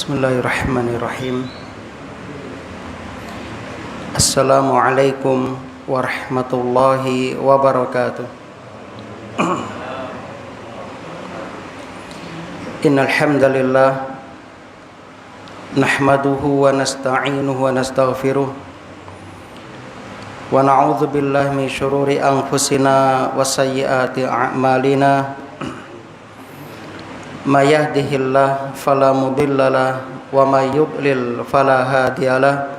Bismillahirrahmanirrahim. Assalamualaikum warahmatullahi wabarakatuh. Innal hamdalillah nahmaduhu wa nasta'inuhu wa nastaghfiruh wa na'udzu billahi min syururi anfusina wa sayyiati a'malina. May yahdihillahu fala mudilla lahu wa may yudlil fala hadiya lahu.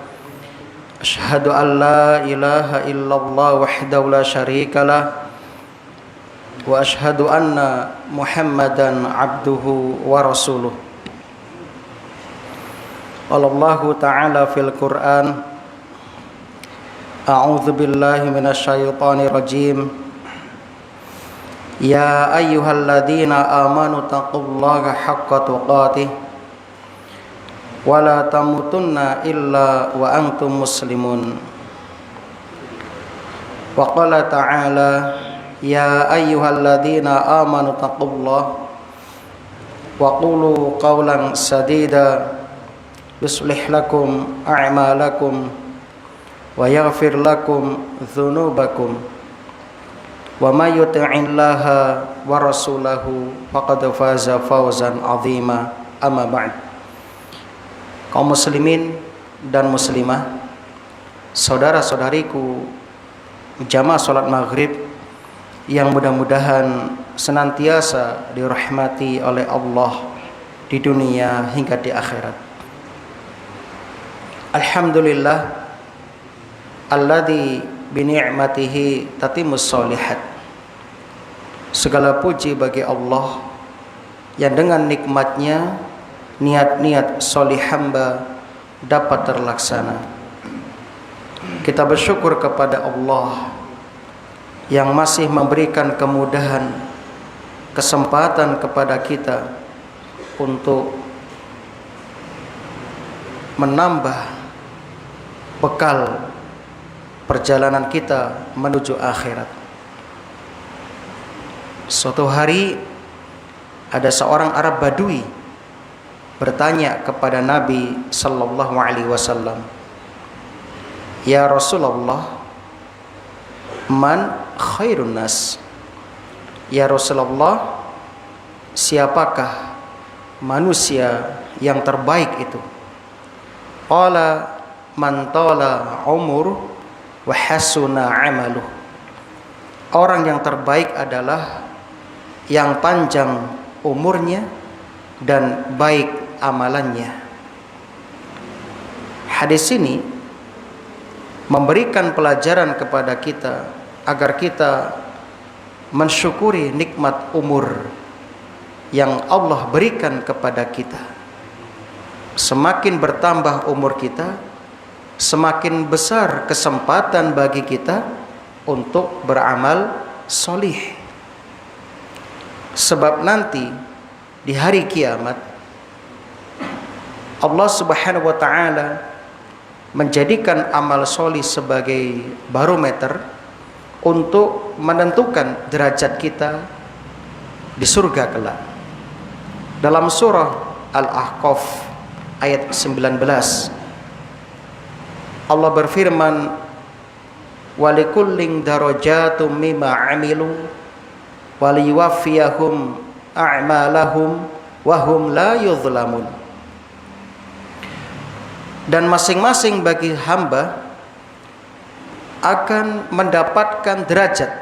Asyhadu an la ilaha illallah wahdahu la syarika lahu wa asyhadu anna Muhammadan abduhu wa rasuluh. Allahu ta'ala fil Qur'an, a'udzu billahi minasy syaithanir rajim. Ya ayyuhalladzina amanu taqullaha haqqa tuqatih wa la tamutunna illa wa antum muslimun. Wa qala ta'ala ya ayyuhalladzina amanu taqullaha wa qulu qawlan sadida yuslih lakum a'malakum wa yaghfir lakum dzunubakum. Wa may yuti'illaha wa rasulahu faqad faza fawzan 'azima. Amma ba'd. Kaum muslimin dan muslimah, saudara-saudariku jamaah salat maghrib yang mudah-mudahan senantiasa dirahmati oleh Allah di dunia hingga di akhirat. Alhamdulillah alladzi bi ni'matihi tatimmus sholihat. Segala puji bagi Allah yang dengan nikmatnya niat-niat solih hamba dapat terlaksana. Kita bersyukur kepada Allah yang masih memberikan kemudahan, kesempatan kepada kita untuk menambah bekal perjalanan kita menuju akhirat. Suatu hari ada seorang Arab Badui bertanya kepada Nabi sallallahu alaihi wasallam, "Ya Rasulullah, man khairun nas?" Ya Rasulullah, siapakah manusia yang terbaik itu? Qala man tala umur wa hasuna amaluh. Orang yang terbaik adalah yang panjang umurnya dan baik amalannya. Hadis ini memberikan pelajaran kepada kita agar kita mensyukuri nikmat umur yang Allah berikan kepada kita. Semakin bertambah umur kita, semakin besar kesempatan bagi kita untuk beramal solih. Sebab nanti di hari kiamat Allah subhanahu wa ta'ala menjadikan amal solih sebagai barometer untuk menentukan derajat kita di surga kelak. Dalam surah Al-Ahqaf ayat 19 Allah berfirman, walikullin darajatum mimma amilu waliyuwaffiyahum a'malahum wahum la yuzlamun. Dan masing-masing bagi hamba akan mendapatkan derajat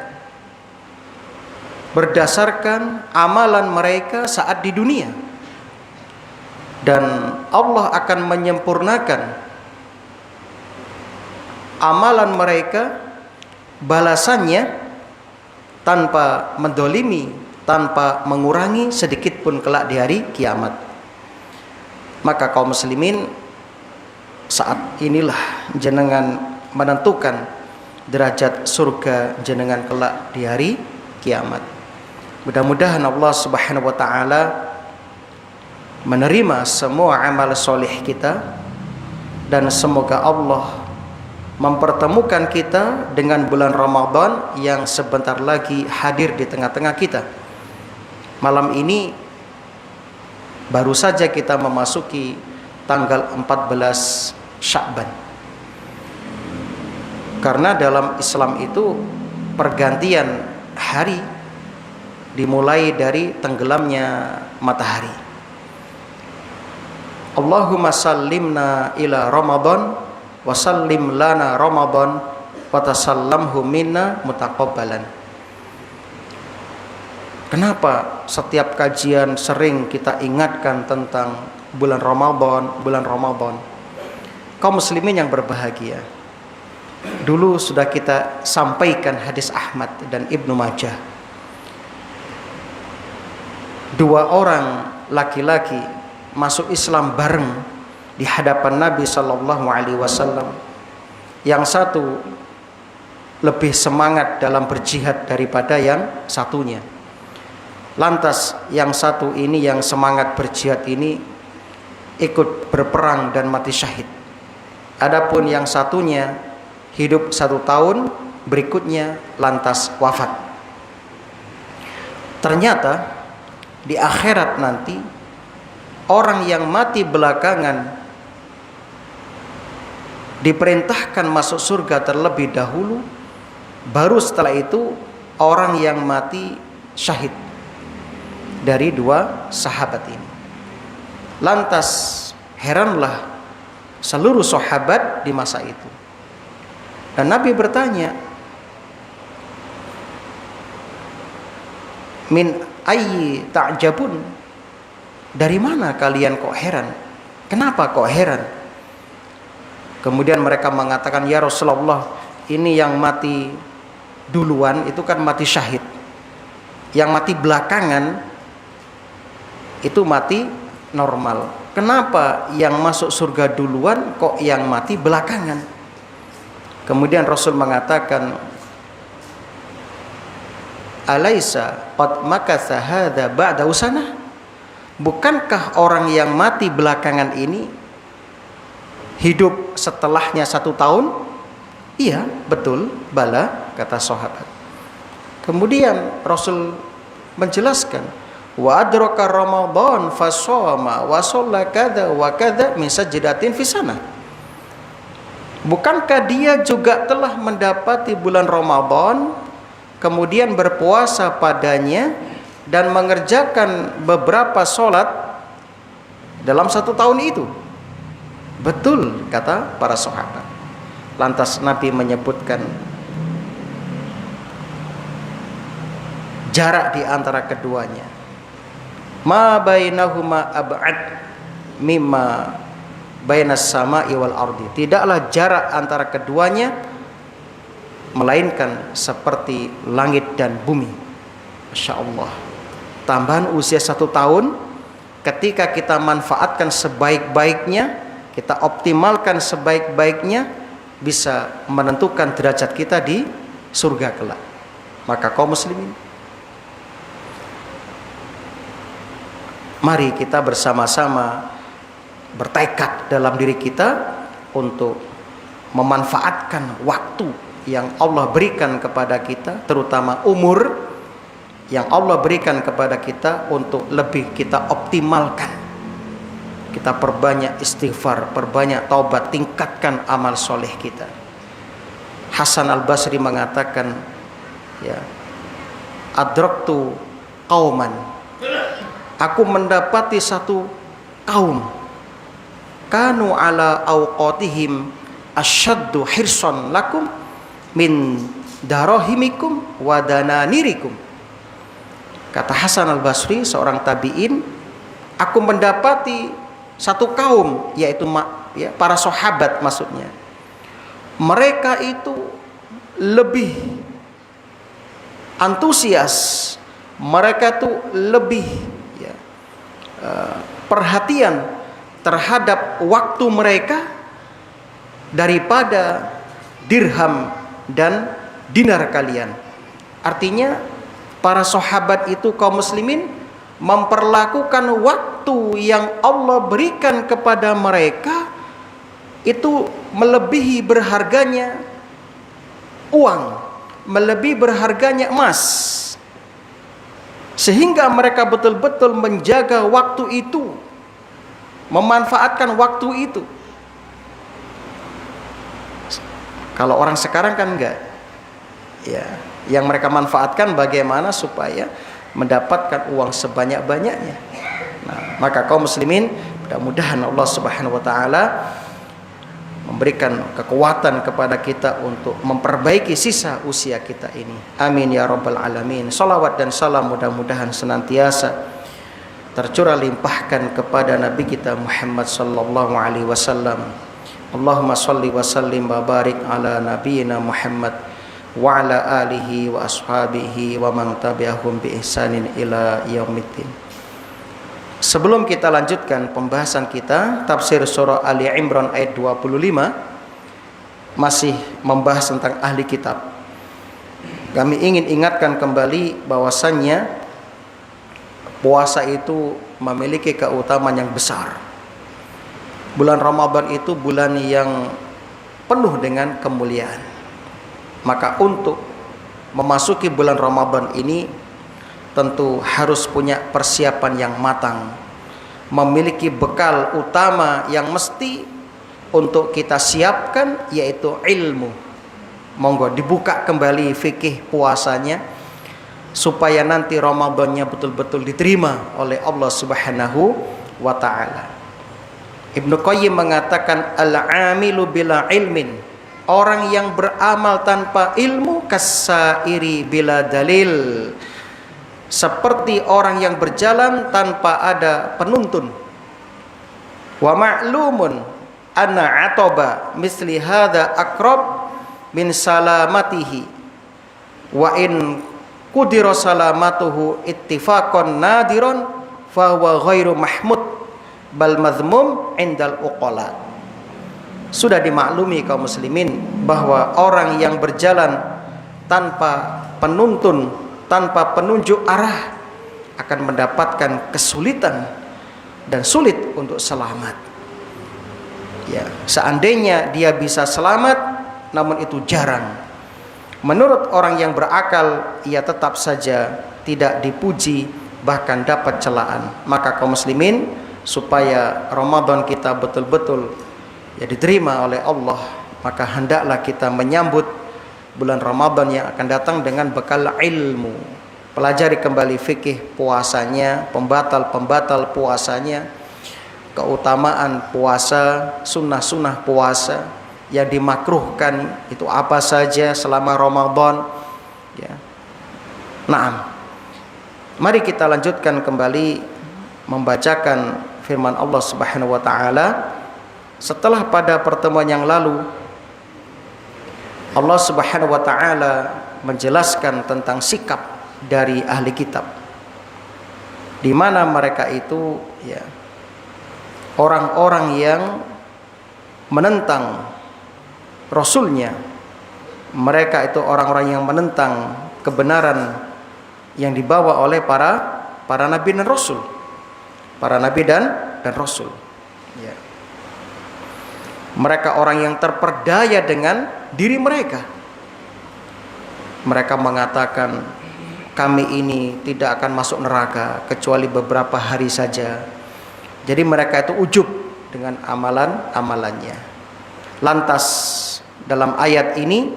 berdasarkan amalan mereka saat di dunia, dan Allah akan menyempurnakan amalan mereka, balasannya tanpa mendolimi, tanpa mengurangi sedikit pun kelak di hari kiamat. Maka kaum muslimin, saat inilah jenengan menentukan derajat surga jenengan kelak di hari kiamat. Mudah-mudahan Allah subhanahu wa ta'ala menerima semua amal soleh kita, dan semoga Allah mempertemukan kita dengan bulan Ramadan yang sebentar lagi hadir di tengah-tengah kita. Malam ini baru saja kita memasuki tanggal 14 Sya'ban. Karena dalam Islam itu pergantian hari dimulai dari tenggelamnya matahari. Allahumma sallimna ila Ramadan wa sallim lana Ramadan wa tasallamhu minna mutaqabbalan. Kenapa setiap kajian sering kita ingatkan tentang bulan Ramadan? Kaum muslimin yang berbahagia, dulu sudah kita sampaikan hadis Ahmad dan Ibnu Majah. 2 orang laki-laki masuk Islam bareng di hadapan Nabi sallallahu alaihi wasallam. Yang satu lebih semangat dalam berjihad daripada yang satunya. Lantas yang satu ini yang semangat berjihad ini ikut berperang dan mati syahid. Adapun yang satunya hidup 1 tahun, berikutnya lantas wafat. Ternyata di akhirat nanti orang yang mati belakangan diperintahkan masuk surga terlebih dahulu, baru setelah itu orang yang mati syahid dari 2 sahabat ini. Lantas heranlah seluruh sahabat di masa itu. Dan Nabi bertanya, min ayyi ta'jabun, dari mana kalian kok heran? Kenapa kok heran? Kemudian mereka mengatakan, ya Rasulullah, ini yang mati duluan itu kan mati syahid, yang mati belakangan itu mati normal. Kenapa yang masuk surga duluan kok yang mati belakangan? Kemudian Rasul mengatakan, alaisa qad makatha hadza ba'da usanah? Bukankah orang yang mati belakangan ini hidup setelahnya 1 tahun? Iya, betul, bala, kata sahabat. Kemudian Rasul menjelaskan, wa adraka Ramadan fasoma wa shalla kadza wa kadza min sajdatin fi sana. Bukankah dia juga telah mendapati bulan Ramadan, kemudian berpuasa padanya dan mengerjakan beberapa sholat dalam 1 tahun itu? Betul, kata para sahabat. Lantas Nabi menyebutkan jarak di antara keduanya. Ma bainahuma ab'ad mimma bainas sama'i wal ardi. Tidaklah jarak antara keduanya melainkan seperti langit dan bumi. Masya Allah. Tambahan usia 1 tahun, ketika kita manfaatkan sebaik-baiknya, kita optimalkan sebaik-baiknya, bisa menentukan derajat kita di surga kelak. Maka kaum muslimin, mari kita bersama-sama bertekad dalam diri kita untuk memanfaatkan waktu yang Allah berikan kepada kita, terutama umur yang Allah berikan kepada kita, untuk lebih kita optimalkan. Kita perbanyak istighfar, perbanyak taubat, tingkatkan amal soleh kita. Hasan al-Basri mengatakan, ya, adraktu qauman, aku mendapati 1 kaum, kanu ala awqatihim asyaddu hirsan lakum min darahimikum wa dananirikum. Kata Hasan al-Basri, seorang tabi'in, aku mendapati 1 kaum, yaitu para sahabat maksudnya. Mereka itu lebih antusias, mereka tuh lebih perhatian terhadap waktu mereka daripada dirham dan dinar kalian. Artinya para sahabat itu, kaum muslimin, memperlakukan waktu yang Allah berikan kepada mereka itu melebihi berharganya uang, melebihi berharganya emas, sehingga mereka betul-betul menjaga waktu itu memanfaatkan waktu itu. Kalau orang sekarang kan enggak. Ya, yang mereka manfaatkan bagaimana supaya mendapatkan uang sebanyak-banyaknya. Nah, maka kaum muslimin, mudah-mudahan Allah Subhanahu wa taala memberikan kekuatan kepada kita untuk memperbaiki sisa usia kita ini. Amin ya rabbal alamin. Salawat dan salam mudah-mudahan senantiasa tercurah limpahkan kepada Nabi kita Muhammad sallallahu alaihi wasallam. Allahumma shalli wa sallim wa barik ala nabiyyina Muhammad wa ala alihi wa ashabihi wa man tabi'ahum bi ihsanin ila yaumiddin. Sebelum kita lanjutkan pembahasan kita tafsir surah Ali Imran ayat 25, masih membahas tentang ahli kitab. Kami ingin ingatkan kembali bahwasannya puasa itu memiliki keutamaan yang besar. Bulan Ramadan itu bulan yang penuh dengan kemuliaan. Maka untuk memasuki bulan Ramadan ini tentu harus punya persiapan yang matang, memiliki bekal utama yang mesti untuk kita siapkan, yaitu ilmu. Monggo dibuka kembali fikih puasanya supaya nanti Ramadannya betul-betul diterima oleh Allah Subhanahu wa taala. Ibnu Qayyim mengatakan al-amilu bila ilmin, orang yang beramal tanpa ilmu kasairi bila dalil, seperti orang yang berjalan tanpa ada penuntun. Wa ma'lumun anna atoba misli hadza aqrab min salamatihi wa in qudira salamatuhu ittifaqan nadiron fa huwa ghairu mahmud bal mazmum indal uqala. Sudah dimaklumi kaum muslimin bahwa orang yang berjalan tanpa penuntun, tanpa penunjuk arah akan mendapatkan kesulitan dan sulit untuk selamat. Ya, seandainya dia bisa selamat, namun itu jarang. Menurut orang yang berakal, ia tetap saja tidak dipuji, bahkan dapat celaan. Maka kaum muslimin, supaya Ramadan kita betul-betul ya diterima oleh Allah, maka hendaklah kita menyambut bulan Ramadan yang akan datang dengan bekal ilmu. Pelajari kembali fikih puasanya, pembatal-pembatal puasanya, keutamaan puasa, sunnah-sunnah puasa, yang dimakruhkan itu apa saja selama Ramadan. Ya. Naam. Mari kita lanjutkan kembali membacakan firman Allah Subhanahu wa taala. Setelah pada pertemuan yang lalu Allah Subhanahu wa taala menjelaskan tentang sikap dari ahli kitab, di mana mereka itu ya orang-orang yang menentang rasulnya. Mereka itu orang-orang yang menentang kebenaran yang dibawa oleh para nabi dan rasul. Para nabi dan rasul. Ya. Mereka orang yang terperdaya dengan diri mereka. Mereka mengatakan, kami ini tidak akan masuk neraka kecuali beberapa hari saja. Jadi mereka itu ujub dengan amalan-amalannya. Lantas dalam ayat ini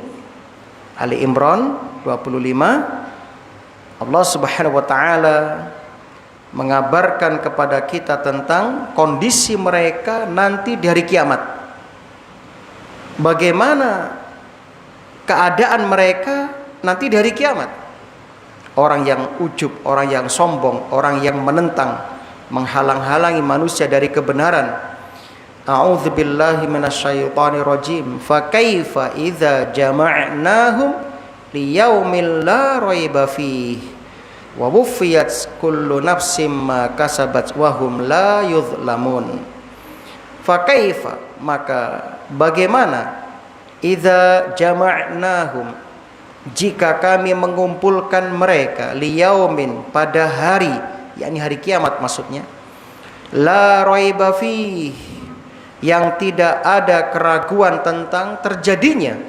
Ali Imran 25, Allah Subhanahu wa taala mengabarkan kepada kita tentang kondisi mereka nanti di hari kiamat. Bagaimana keadaan mereka nanti di hari kiamat. Orang yang ujub, orang yang sombong, orang yang menentang, menghalang-halangi manusia dari kebenaran. A'udzubillahi minasyaitonir rajim. Fa kaifa idza jama'nahum liyaumil la raiba fihi wa wuffiyat kullu nafsim ma kasabat wa hum la yuzlamun. Fa kaifa, maka bagaimana, idza jama'nahum, jika kami mengumpulkan mereka, liyaumin, pada hari, yakni hari kiamat maksudnya, la raiba fihi, yang tidak ada keraguan tentang terjadinya,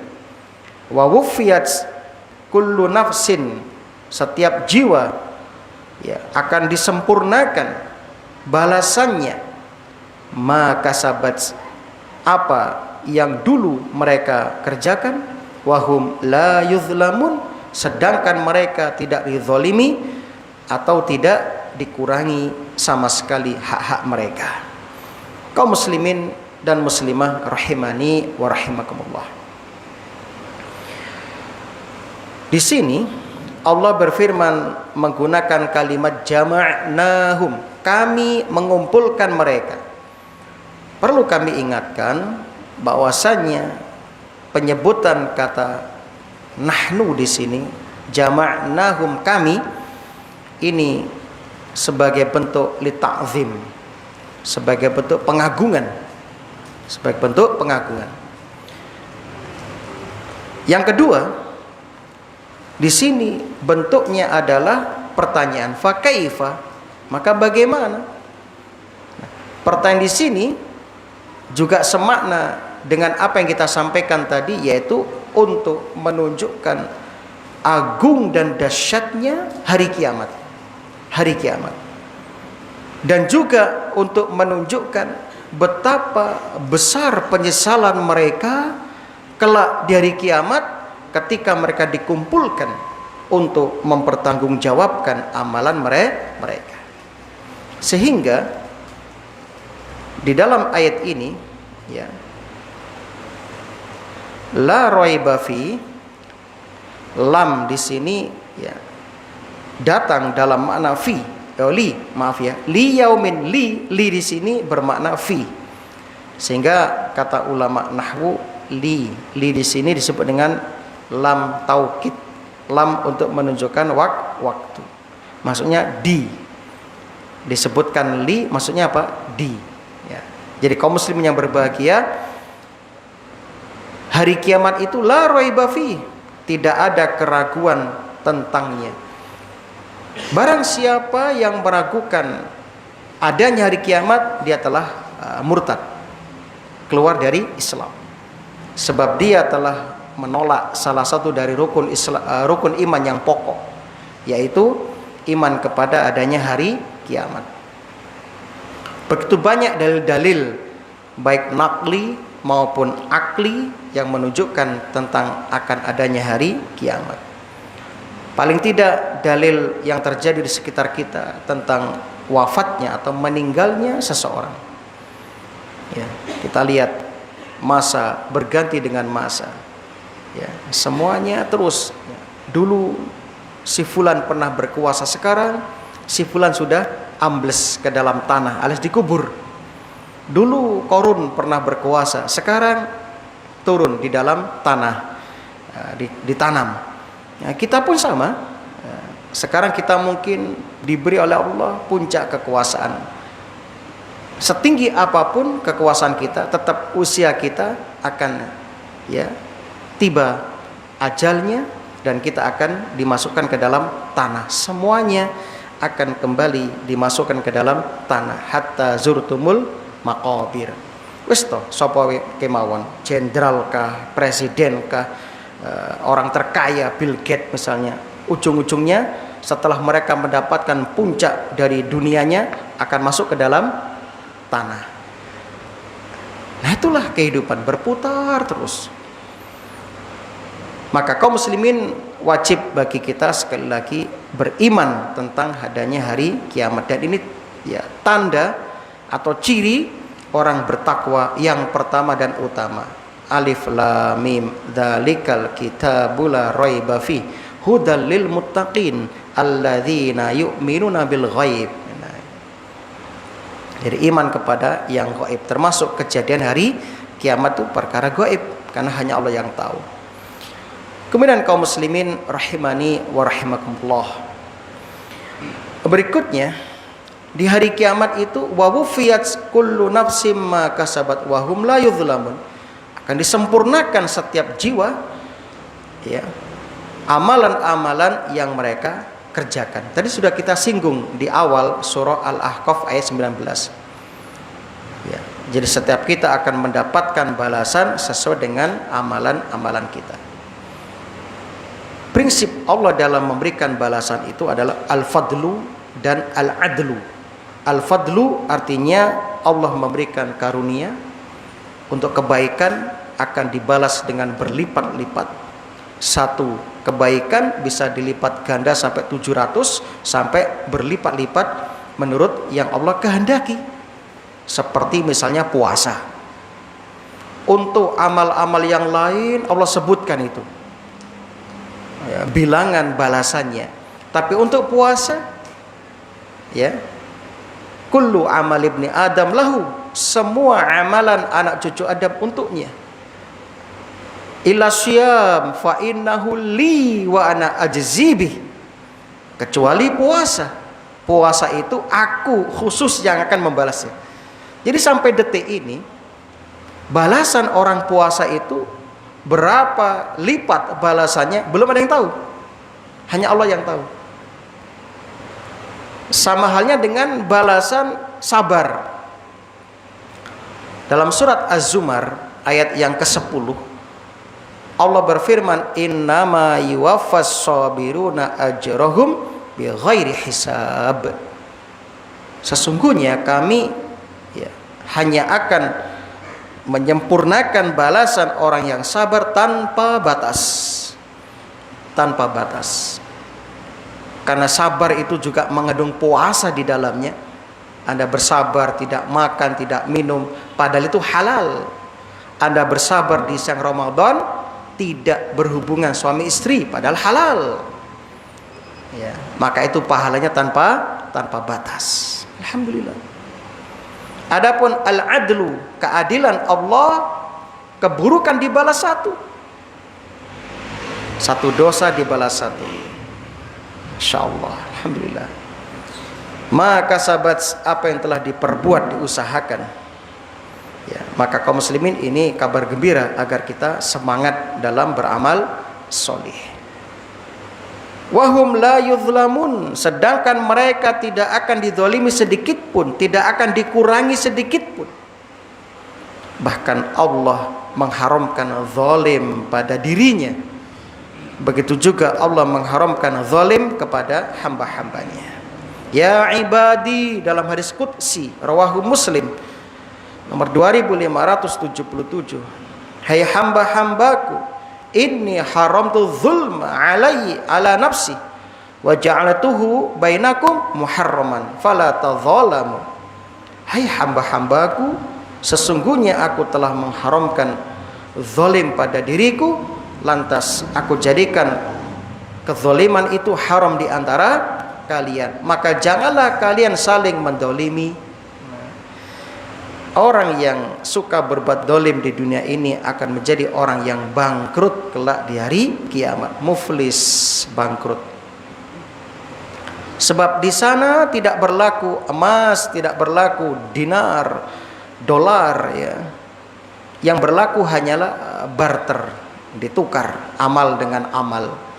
wa wuffiyat kullu nafsin, setiap jiwa ya akan disempurnakan balasannya, ma kasabat, apa yang dulu mereka kerjakan, wahum la yuzlamun, sedangkan mereka tidak dizalimi atau tidak dikurangi sama sekali hak-hak mereka. Kaum muslimin dan muslimah rahimani wa rahimakumullah. Di sini Allah berfirman menggunakan kalimat jama'nahum, kami mengumpulkan mereka. Perlu kami ingatkan bahwasanya penyebutan kata nahnu di sini, jama'nahum, kami, ini sebagai bentuk li ta'zim, sebagai bentuk pengagungan, sebagai bentuk pengagungan. Yang kedua, di sini bentuknya adalah pertanyaan, fa kaifa, maka bagaimana? Pertanyaan di sini juga semakna dengan apa yang kita sampaikan tadi, yaitu untuk menunjukkan agung dan dahsyatnya hari kiamat. Hari kiamat. Dan juga untuk menunjukkan betapa besar penyesalan mereka kelak di hari kiamat ketika mereka dikumpulkan untuk mempertanggungjawabkan amalan mereka. Sehingga di dalam ayat ini, ya, la raiba fi, lam di sini ya datang dalam makna fi, li yaumin, li di sini bermakna fi. Sehingga kata ulama nahwu, li di sini disebut dengan lam taukid, lam untuk menunjukkan waktu. Maksudnya disebutkan li, maksudnya apa? Ya. Jadi kaum muslimin yang berbahagia, hari kiamat itu la raiba fi, tidak ada keraguan tentangnya. Barang siapa yang meragukan adanya hari kiamat, dia telah murtad, keluar dari Islam. Sebab dia telah menolak salah satu dari rukun iman yang pokok, yaitu iman kepada adanya hari kiamat. Begitu banyak dalil-dalil baik nakli maupun akli yang menunjukkan tentang akan adanya hari kiamat. Paling tidak dalil yang terjadi di sekitar kita tentang wafatnya atau meninggalnya seseorang. Ya, kita lihat masa berganti dengan masa. Ya, semuanya terus. Ya, dulu si fulan pernah berkuasa, sekarang si fulan sudah ambles ke dalam tanah alias dikubur. Dulu Korun pernah berkuasa, sekarang turun di dalam tanah, ditanam. Ya, kita pun sama. Sekarang kita mungkin diberi oleh Allah puncak kekuasaan. Setinggi apapun kekuasaan kita, tetap usia kita akan tiba ajalnya dan kita akan dimasukkan ke dalam tanah. Semuanya akan kembali dimasukkan ke dalam tanah. Hatta zurtumul maqabir. Wis to sapa kemawon, jenderal kah, presiden kah, orang terkaya Bill Gates misalnya, ujung-ujungnya setelah mereka mendapatkan puncak dari dunianya akan masuk ke dalam tanah. Nah, itulah kehidupan berputar terus. Maka kaum muslimin wajib bagi kita sekali lagi beriman tentang adanya hari kiamat, dan ini ya tanda atau ciri orang bertakwa yang pertama dan utama. Alif lam mim dzalikal kitabul la raiba fi hudal lil muttaqin alladzina yu'minuna bil ghaib. Jadi iman kepada yang gaib, termasuk kejadian hari kiamat itu perkara gaib karena hanya Allah yang tahu. Kemudian kaum muslimin rahimani wa rahimakumullah, berikutnya di hari kiamat itu wa wufiyat kullu nafsim ma kasabat wa hum la yuzlamun, akan disempurnakan setiap jiwa ya amalan-amalan yang mereka kerjakan. Tadi sudah kita singgung di awal surah Al-Ahqaf ayat 19. Ya, jadi setiap kita akan mendapatkan balasan sesuai dengan amalan-amalan kita. Prinsip Allah dalam memberikan balasan itu adalah al-fadlu dan al-adlu. Al-fadlu artinya Allah memberikan karunia untuk kebaikan akan dibalas dengan berlipat-lipat. Satu kebaikan bisa dilipat ganda sampai 700 sampai berlipat-lipat menurut yang Allah kehendaki. Seperti misalnya puasa. Untuk amal-amal yang lain Allah sebutkan itu ya, bilangan balasannya. Tapi untuk puasa ya, kullu amal ibni Adam lahu, semua amalan anak cucu Adam untuknya. Illa syiyam fa innahu li wa ana ajzibih, kecuali puasa. Puasa itu aku khusus yang akan membalasnya. Jadi sampai detik ini balasan orang puasa itu berapa lipat balasannya belum ada yang tahu. Hanya Allah yang tahu. Sama halnya dengan balasan sabar. Dalam surat Az-Zumar ayat yang ke-10 Allah berfirman, innama yuwaffas sabiruna ajrahum bighairi hisab. Sesungguhnya kami ya, hanya akan menyempurnakan balasan orang yang sabar tanpa batas. Tanpa batas. Karena sabar itu juga mengandung puasa di dalamnya. Anda bersabar tidak makan, tidak minum, padahal itu halal. Anda bersabar di siang Ramadan tidak berhubungan suami istri, padahal halal ya, maka itu pahalanya tanpa batas. Alhamdulillah. Adapun al-adlu, keadilan Allah, keburukan dibalas satu dosa dibalas satu, insyaallah. Alhamdulillah. Maka sahabat, apa yang telah diperbuat diusahakan ya, maka kaum muslimin ini kabar gembira agar kita semangat dalam beramal solih. Wahum la yuzlamun, sedangkan mereka tidak akan dizalimi sedikit pun, tidak akan dikurangi sedikit pun. Bahkan Allah mengharamkan zalim pada dirinya. Begitu juga Allah mengharamkan zalim kepada hamba-hambanya. Ya ibadi, dalam hadis qudsi rawahu Muslim nomor 2577, hai hamba-hambaku, inni haramtu zulma alaihi ala nafsi wa ja'alatuhu bainakum muharraman fala tadzalamu. Hai hamba-hambaku, sesungguhnya aku telah mengharamkan zalim pada diriku, lantas aku jadikan kezaliman itu haram di antara kalian, maka janganlah kalian saling mendolimi. Orang yang suka berbuat dolim di dunia ini akan menjadi orang yang bangkrut kelak di hari kiamat, muflis, bangkrut. Sebab di sana tidak berlaku emas, tidak berlaku dinar, dolar ya. Yang berlaku hanyalah barter, ditukar amal dengan amal.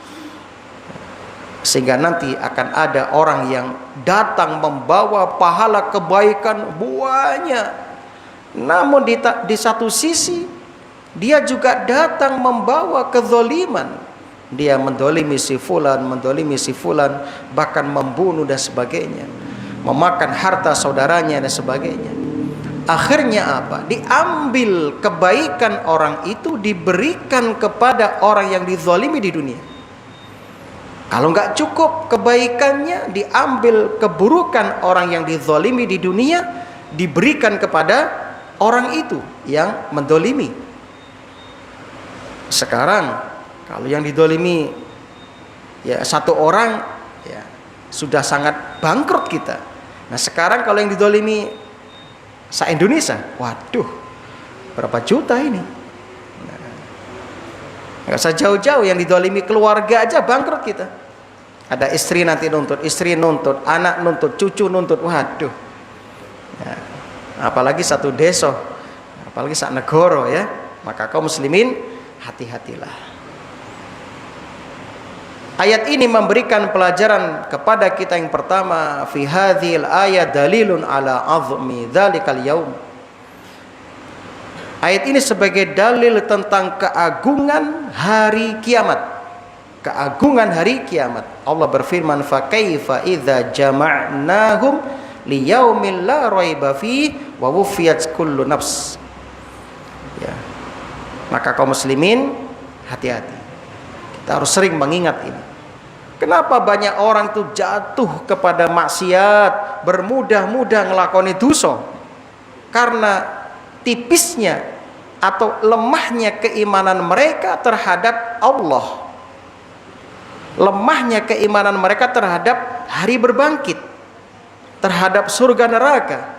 Sehingga nanti akan ada orang yang datang membawa pahala kebaikan banyak. Namun di satu sisi dia juga datang membawa kezaliman. Dia mendolimi si fulan, bahkan membunuh dan sebagainya, memakan harta saudaranya dan sebagainya. Akhirnya apa? Diambil kebaikan orang itu, diberikan kepada orang yang dizalimi di dunia. Kalau nggak cukup kebaikannya, diambil keburukan orang yang dizalimi di dunia, diberikan kepada orang itu yang mendolimi. Sekarang kalau yang didolimi ya satu orang ya sudah sangat bangkrut kita. Nah sekarang kalau yang didolimi se-Indonesia, waduh berapa juta ini. Nggak usah jauh-jauh, yang didolimi keluarga aja bangkrut kita. Ada istri nanti nuntut, istri nuntut, anak nuntut, cucu nuntut, waduh ya. Apalagi satu desa, apalagi sak negara ya. Maka kaum muslimin hati-hatilah. Ayat ini memberikan pelajaran kepada kita yang pertama, fi hadhil ayat dalilun ala azmi dzalikal yaum. Ayat ini sebagai dalil tentang keagungan hari kiamat. Keagungan hari kiamat. Allah berfirman, fa kaifa idza jama'nahum liyaumil la raiba fi wa wufiyat kullu nafs. Ya. Maka kaum muslimin hati-hati. Kita harus sering mengingat ini. Kenapa banyak orang itu jatuh kepada maksiat, bermudah-mudah ngelakoni dosa? Karena tipisnya atau lemahnya keimanan mereka terhadap Allah. Lemahnya keimanan mereka terhadap hari berbangkit, terhadap surga neraka.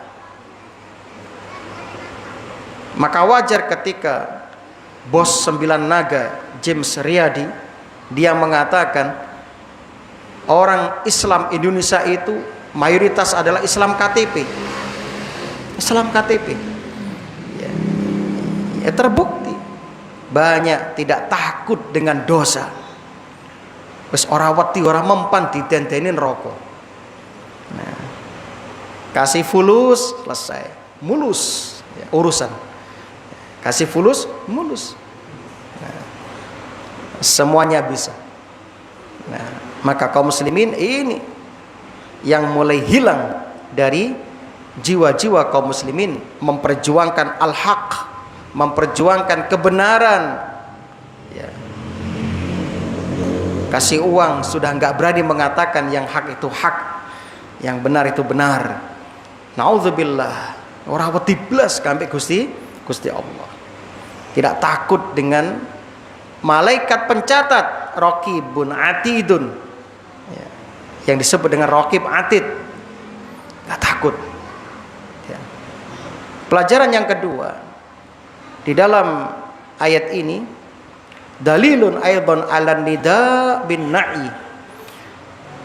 Maka wajar ketika bos 9 naga James Riyadi dia mengatakan orang Islam Indonesia itu mayoritas adalah Islam KTP. Islam KTP. Ya, terbukti banyak tidak takut dengan dosa. Wis ora wedi ora mempan didendeni rokok. Nah, kasih fulus selesai, mulus ya, urusan. Kasih fulus mulus. Nah, semuanya bisa. Nah, maka kaum muslimin ini yang mulai hilang dari jiwa-jiwa kaum muslimin memperjuangkan al-haq, memperjuangkan kebenaran. Ya. Kasih uang sudah enggak berani mengatakan yang hak itu hak, yang benar itu benar. Nauzubillah. Ora wedi blas sampai Gusti Allah. Tidak takut dengan malaikat pencatat raqibun atidun. Ya. Yang disebut dengan raqib atid. Enggak takut. Ya. Pelajaran yang kedua di dalam ayat ini dalilun aidan ala nida bin na'i,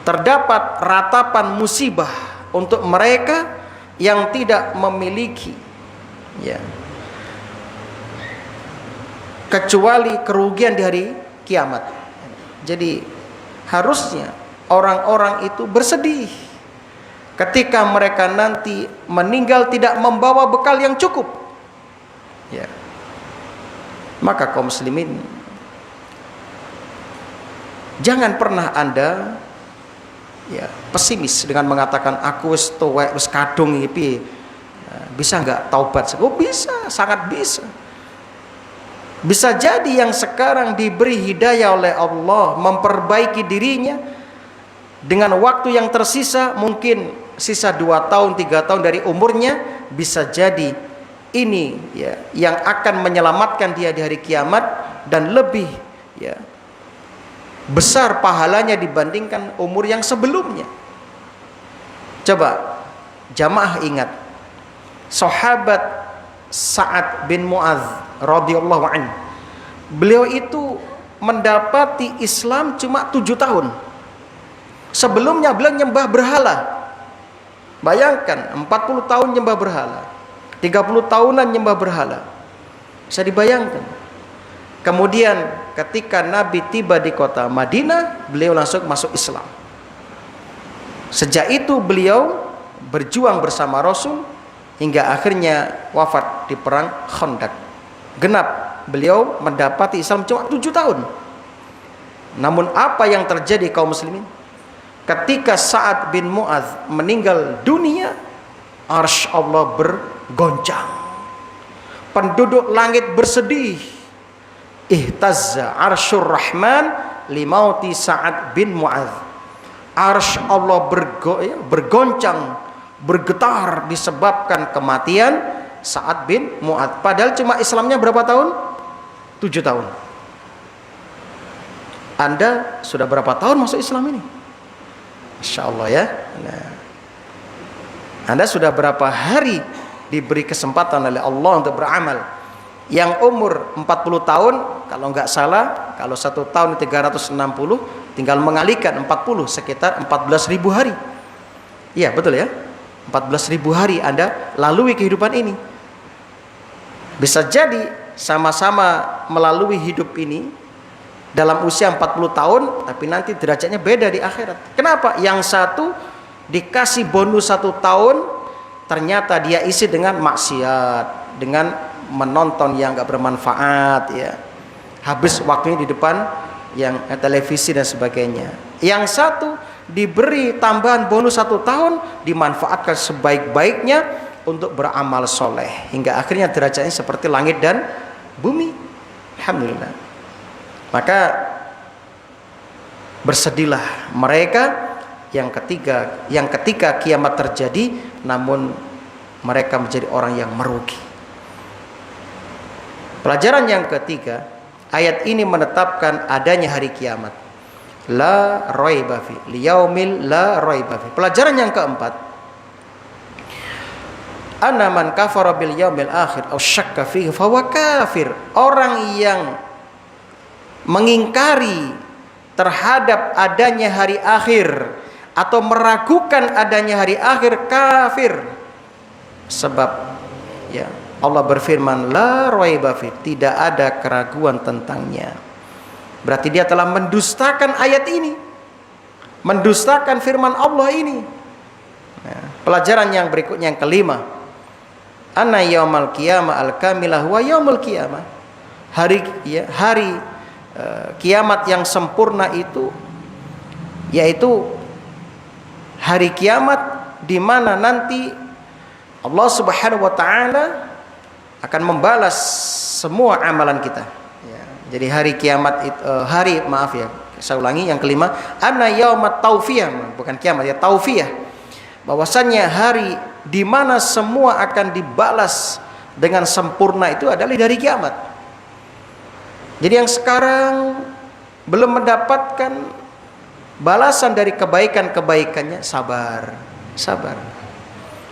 terdapat ratapan musibah untuk mereka yang tidak memiliki ya kecuali kerugian di hari kiamat. Jadi harusnya orang-orang itu bersedih ketika mereka nanti meninggal tidak membawa bekal yang cukup. Ya. Maka kaum muslimin, jangan pernah Anda ya pesimis dengan mengatakan aku wis tuwek wis kadung iki piye. Bisa enggak taubat? Oh bisa, sangat bisa. Bisa jadi yang sekarang diberi hidayah oleh Allah memperbaiki dirinya dengan waktu yang tersisa, mungkin sisa 2 tahun 3 tahun dari umurnya, bisa jadi ini ya yang akan menyelamatkan dia di hari kiamat dan lebih ya besar pahalanya dibandingkan umur yang sebelumnya. Coba jamaah ingat sahabat Sa'ad bin Mu'adz radhiyallahu anhu. Beliau itu mendapati Islam cuma 7 tahun. Sebelumnya beliau nyembah berhala. Bayangkan 40 tahun nyembah berhala, 30 tahunan nyembah berhala. Bisa dibayangkan. Kemudian ketika Nabi tiba di kota Madinah, beliau langsung masuk Islam. Sejak itu beliau berjuang bersama Rasul hingga akhirnya wafat di perang Khandaq. Genap beliau mendapati Islam cuma 7 tahun. Namun apa yang terjadi kaum muslimin? Ketika Sa'ad bin Mu'adz meninggal dunia, arsy Allah bergoncang. Penduduk langit bersedih. Ihtazza arsyur rahman limauti Sa'ad bin Mu'adz. Arsy Allah bergoncang, bergetar disebabkan kematian Sa'ad bin Mu'adz. Padahal cuma Islamnya berapa tahun? 7 tahun. Anda sudah berapa tahun masuk Islam ini? Insya Allah ya. Nah, Anda sudah berapa hari diberi kesempatan oleh Allah untuk beramal? Yang umur 40 tahun, kalau nggak salah, kalau 1 tahun 360, tinggal mengalikan 40, sekitar 14.000 hari. Iya betul ya, 14.000 hari Anda lalui kehidupan ini. Bisa jadi sama-sama melalui hidup ini dalam usia 40 tahun, tapi nanti derajatnya beda di akhirat. Kenapa? Yang satu dikasih bonus 1 tahun, ternyata dia isi dengan maksiat, dengan menonton yang gak bermanfaat ya. Habis waktunya di depan yang televisi dan sebagainya. Yang satu diberi tambahan bonus 1 tahun, dimanfaatkan sebaik-baiknya untuk beramal soleh hingga akhirnya derajatnya seperti langit dan bumi. Alhamdulillah. Maka bersedihlah mereka yang ketika kiamat terjadi namun mereka menjadi orang yang merugi. Pelajaran yang ketiga, ayat ini menetapkan adanya hari kiamat. La raiba fi, liyaumil la raiba fi. Pelajaran yang keempat, anna man kafara bil yaumil akhir aw syakka fihi fa huwa kafir. Orang yang mengingkari terhadap adanya hari akhir atau meragukan adanya hari akhir, kafir. Sebab ya Allah berfirman la raiba fi, tidak ada keraguan tentangnya. Berarti dia telah mendustakan ayat ini, mendustakan firman Allah ini. Nah, pelajaran yang berikutnya yang kelima, anna yaumal qiyamah al-kamilah wa yaumul qiyamah. Hari kiamat yang sempurna itu yaitu hari kiamat di mana nanti Allah Subhanahu wa taala akan membalas semua amalan kita. Ya, jadi hari kiamat itu saya ulangi yang kelima, anna yaumat taufiyah, bukan kiamat ya, taufiyah. Bahwasannya hari di mana semua akan dibalas dengan sempurna itu adalah dari kiamat. Jadi yang sekarang belum mendapatkan balasan dari kebaikan-kebaikannya, sabar.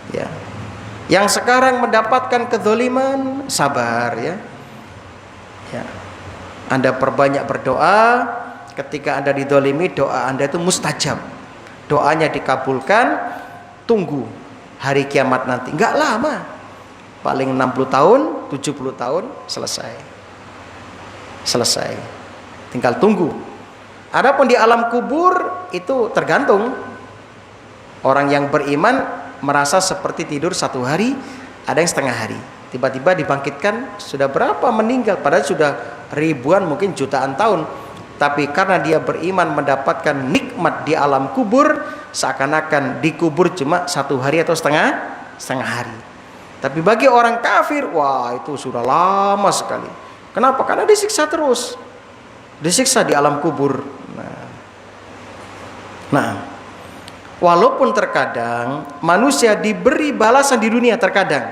Ya. Yang sekarang mendapatkan kezaliman, sabar ya. Anda perbanyak berdoa. Ketika Anda dizalimi, doa Anda itu mustajab, doanya dikabulkan. Tunggu hari kiamat nanti, enggak lama, paling 60 tahun 70 tahun selesai, tinggal tunggu. Adapun di alam kubur itu tergantung. Orang yang beriman merasa seperti tidur 1 hari, ada yang setengah hari, tiba-tiba dibangkitkan, sudah berapa meninggal, padahal sudah ribuan mungkin jutaan tahun. Tapi karena dia beriman mendapatkan nikmat di alam kubur, seakan-akan dikubur cuma 1 hari atau setengah hari. Tapi bagi orang kafir, wah itu sudah lama sekali. Kenapa? Karena disiksa terus, disiksa di alam kubur. Nah, walaupun terkadang manusia diberi balasan di dunia, terkadang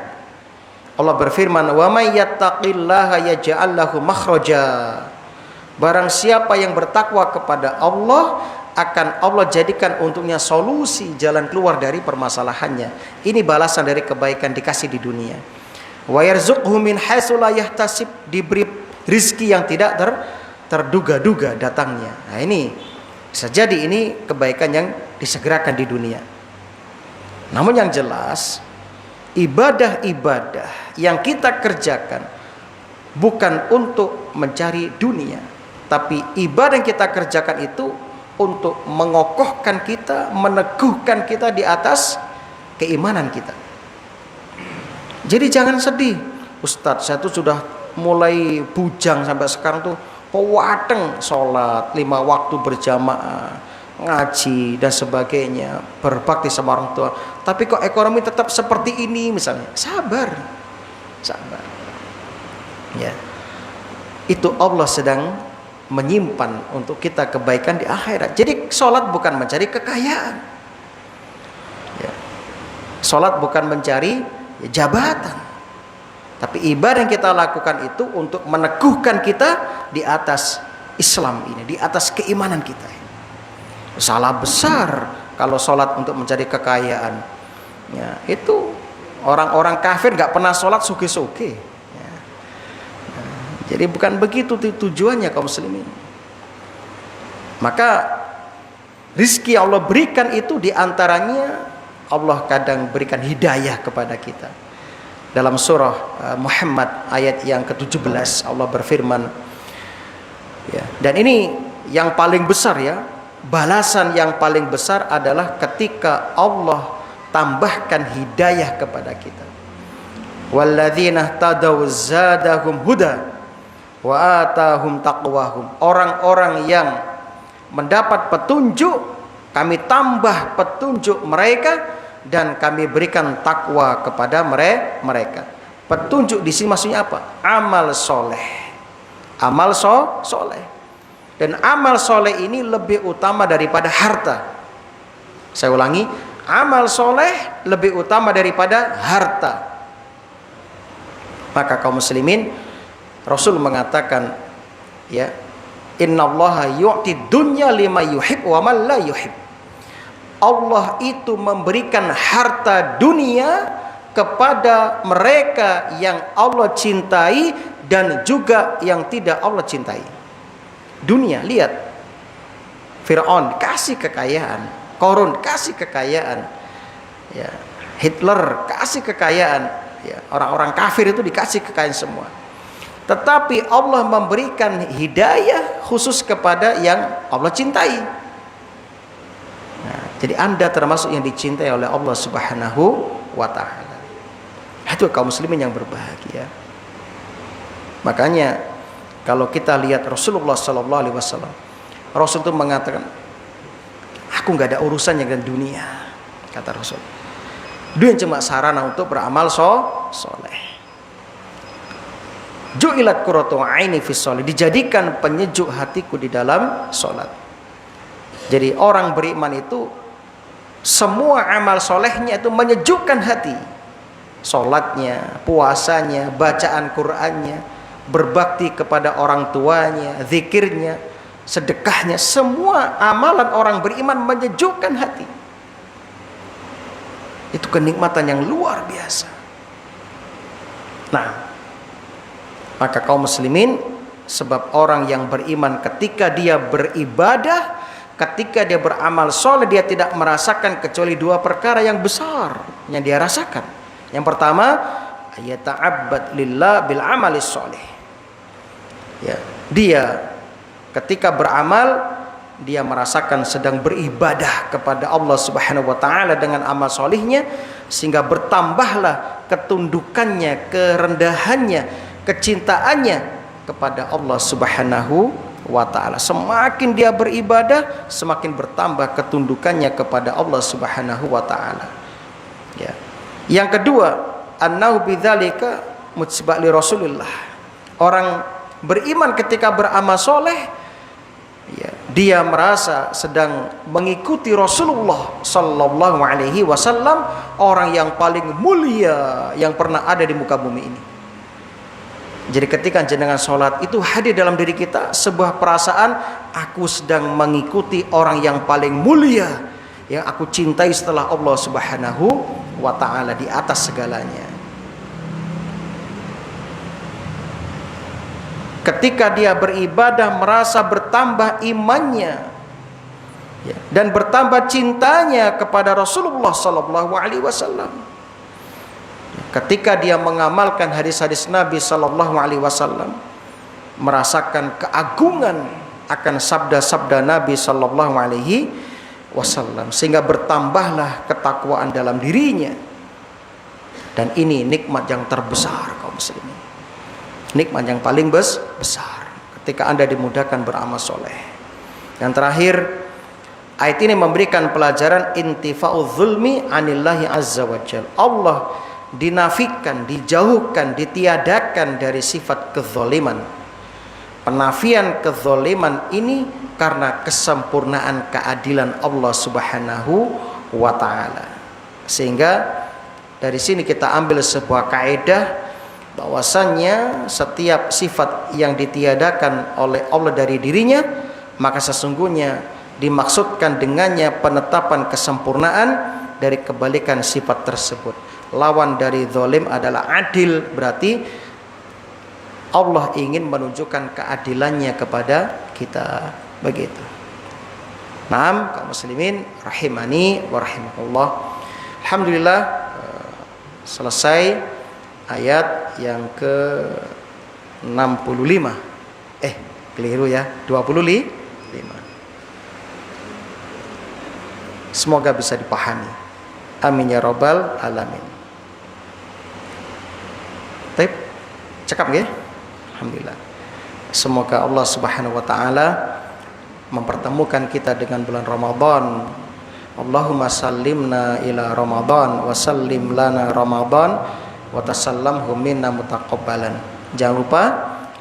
Allah berfirman, wa may yattaqillaha yaj'al lahu makhraja. Barang siapa yang bertakwa kepada Allah, akan Allah jadikan untuknya solusi, jalan keluar dari permasalahannya. Ini balasan dari kebaikan dikasih di dunia. Wa yarzuqhu min haitsu la yahtasib, diberi rizki yang tidak terduga-duga datangnya. Nah, ini bisa jadi ini kebaikan yang disegerakan di dunia. Namun yang jelas, ibadah-ibadah yang kita kerjakan bukan untuk mencari dunia, tapi ibadah yang kita kerjakan itu untuk mengokohkan kita, meneguhkan kita di atas keimanan kita. Jadi jangan sedih, Ustadz, saya tuh sudah mulai bujang sampai sekarang tuh pewateng sholat 5 waktu berjamaah, ngaji dan sebagainya, berbakti sama orang tua, tapi kok ekonomi tetap seperti ini misalnya. Sabar ya, itu Allah sedang menyimpan untuk kita kebaikan di akhirat. Jadi sholat bukan mencari kekayaan ya. Sholat bukan mencari jabatan, tapi ibadah yang kita lakukan itu untuk meneguhkan kita di atas Islam ini, di atas keimanan kita. Salah besar kalau sholat untuk mencari kekayaan ya. Itu orang-orang kafir gak pernah sholat suge-suge ya. Jadi bukan begitu tujuannya kaum muslimin. Maka rizki Allah berikan itu diantaranya Allah kadang berikan hidayah kepada kita. Dalam surah Muhammad ayat yang ke-17 Allah berfirman ya, dan ini yang paling besar ya, balasan yang paling besar adalah ketika Allah tambahkan hidayah kepada kita. Walladzina tadaw zadahum huda wa atahum taqwahum. Orang-orang yang mendapat petunjuk Kami tambah petunjuk mereka dan kami berikan takwa kepada mereka. Petunjuk di sini maksudnya apa? Amal soleh. Amal soleh. Dan amal soleh ini lebih utama daripada harta. Saya ulangi, amal soleh lebih utama daripada harta. Maka kaum muslimin, Rasul mengatakan, ya, innallaha yu'ti dunya lima yuhib wa man la yuhib. Allah itu memberikan harta dunia kepada mereka yang Allah cintai dan juga yang tidak Allah cintai. Dunia, lihat, Fir'aun kasih kekayaan, Qarun kasih kekayaan, ya, Hitler kasih kekayaan, ya, orang-orang kafir itu dikasih kekayaan semua. Tetapi Allah memberikan hidayah khusus kepada yang Allah cintai. Nah, jadi Anda termasuk yang dicintai oleh Allah Subhanahu wa ta'ala. Itu kaum muslimin yang berbahagia. Makanya kalau kita lihat Rasulullah sallallahu alaihi wasallam, Rasul itu mengatakan, aku nggak ada urusannya dengan dunia, kata Rasul. Dunia cuma sarana untuk beramal soleh. Ju'ilat qurratu aini fis sholih, dijadikan penyejuk hatiku di dalam salat. Jadi orang beriman itu semua amal solehnya itu menyejukkan hati. Salatnya, puasanya, bacaan Qur'annya, berbakti kepada orang tuanya, zikirnya, sedekahnya, semua amalan orang beriman menyejukkan hati. Itu kenikmatan yang luar biasa. Nah, maka kaum muslimin, sebab orang yang beriman ketika dia beribadah, ketika dia beramal soleh, dia tidak merasakan kecuali dua perkara yang besar yang dia rasakan. Yang pertama, yata'abbad lillah bil amali soleh. Ya, dia ketika beramal, dia merasakan sedang beribadah kepada Allah Subhanahu wa ta'ala dengan amal solihnya, sehingga bertambahlah ketundukannya, kerendahannya, kecintaannya kepada Allah Subhanahu wa ta'ala. Semakin dia beribadah, semakin bertambah ketundukannya kepada Allah Subhanahu wa ta'ala. Ya. Yang kedua, annahu bidzalika mutba' li Rasulillah. Orang beriman ketika beramal soleh, ya, dia merasa sedang mengikuti Rasulullah sallallahu alaihi wasallam, orang yang paling mulia yang pernah ada di muka bumi ini. Jadi ketika jenengan sholat itu hadir dalam diri kita sebuah perasaan, aku sedang mengikuti orang yang paling mulia yang aku cintai setelah Allah Subhanahu wa ta'ala, di atas segalanya. Ketika dia beribadah merasa bertambah imannya, ya, dan bertambah cintanya kepada Rasulullah sallallahu alaihi wasallam. Ketika dia mengamalkan hadis-hadis Nabi sallallahu alaihi wasallam, merasakan keagungan akan sabda-sabda Nabi sallallahu alaihi wasallam, sehingga bertambahlah ketakwaan dalam dirinya. Dan ini nikmat yang terbesar kaum muslimin. Nikmat yang paling besar ketika Anda dimudahkan beramal soleh. Yang terakhir, ayat ini memberikan pelajaran intifa'udz zulmi anillahi azza wa jalla. Allah dinafikan, dijauhkan, ditiadakan dari sifat kezaliman. Penafian kezaliman ini karena kesempurnaan keadilan Allah Subhanahu wa ta'ala. Sehingga dari sini kita ambil sebuah kaidah bahwasannya setiap sifat yang ditiadakan oleh Allah dari dirinya, maka sesungguhnya dimaksudkan dengannya penetapan kesempurnaan dari kebalikan sifat tersebut. Lawan dari zalim adalah adil, berarti Allah ingin menunjukkan keadilannya kepada kita, begitu. Naam, kaum muslimin rahimani wa rahimakumullah. Alhamdulillah, selesai ayat yang ke-65. Keliru ya, 25. Semoga bisa dipahami. Amin ya rabbal alamin. Baik, cakap nggih? Alhamdulillah. Semoga Allah Subhanahu wa taala mempertemukan kita dengan bulan Ramadan Allahumma sallimna ila Ramadan wa sallim lana Ramadan wa tasallamhu minna mutaqabbalan. Jangan lupa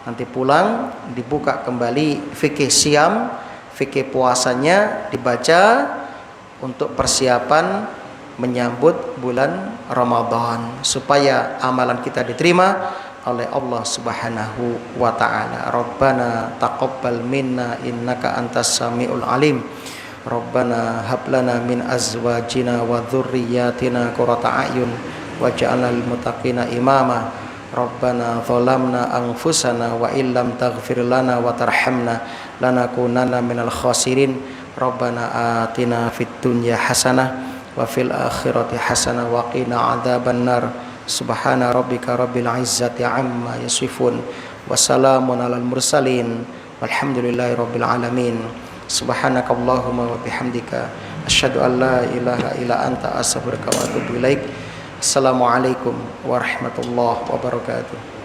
nanti pulang dibuka kembali fikih siam, fikih puasanya dibaca untuk persiapan menyambut bulan Ramadan supaya amalan kita diterima oleh Allah Subhanahu wa taala. Rabbana taqabbal minna innaka antas samiul alim. Rabbana hab lana min azwajina wa dzurriyyatina qurrata a'yun waj'alna lil muttaqina imama. Rabbana zalamna anfusana wa illam taghfir lana wa tarhamna lanakunanna minal khasirin. Rabbana atina fid dunya hasanah wa fil akhirati hasanah wa qina adzabannar. Subhana rabbika rabbil izzati amma yasifun wa salamun alal mursalin walhamdulillahi rabbil alamin. Subhanakallahumma wa bihamdika asyhadu an la ilaha illa anta astaghfiruka wa atubu ilaik. Assalamualaikum warahmatullahi wabarakatuh.